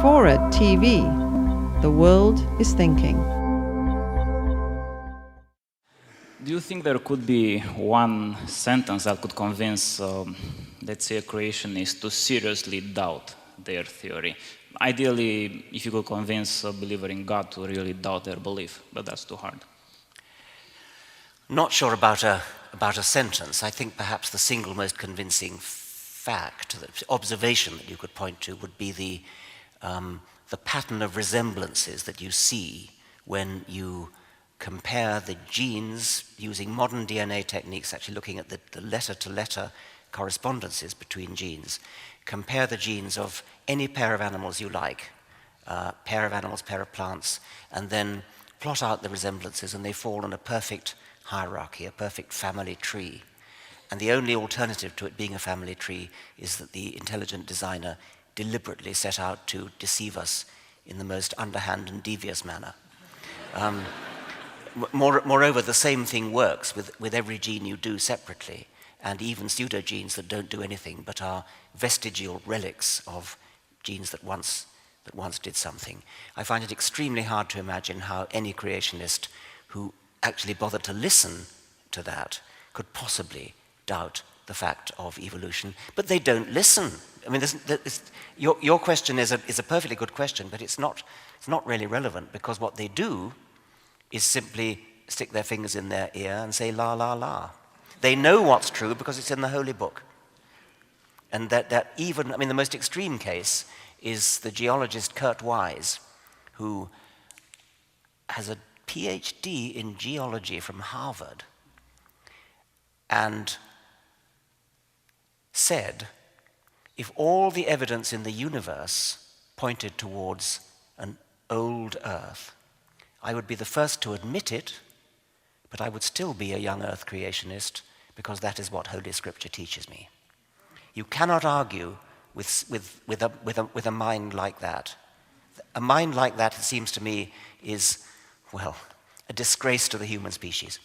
before it, TV. The world is thinking. Do you think there could be one sentence that could convince, let's say, a creationist to seriously doubt their theory? Ideally, if you could convince a believer in God to really doubt their belief, but that's too hard. Not sure about a sentence. I think perhaps the single most convincing fact, the observation that you could point to would be the pattern of resemblances that you see when you compare the genes using modern DNA techniques, actually looking at the letter-to-letter correspondences between genes. Compare the genes of any pair of animals you like, pair of animals, pair of plants, and then plot out the resemblances, and they fall in a perfect hierarchy, a perfect family tree. And the only alternative to it being a family tree is that the intelligent designer deliberately set out to deceive us in the most underhand and devious manner. Moreover, the same thing works with every gene you do separately, and even pseudogenes that don't do anything but are vestigial relics of genes that once did something. I find it extremely hard to imagine how any creationist who actually bothered to listen to that could possibly doubt the fact of evolution. But they don't listen. I mean, your question is a perfectly good question, but it's not really relevant, because what they do is simply stick their fingers in their ear and say la la la. They know what's true because it's in the holy book. And that even, I mean, the most extreme case is the geologist Kurt Wise, who has a PhD in geology from Harvard, and said, if all the evidence in the universe pointed towards an old Earth, I would be the first to admit it, but I would still be a young Earth creationist, because that is what Holy Scripture teaches me. You cannot argue with a mind like that. A mind like that, it seems to me, is, well, a disgrace to the human species.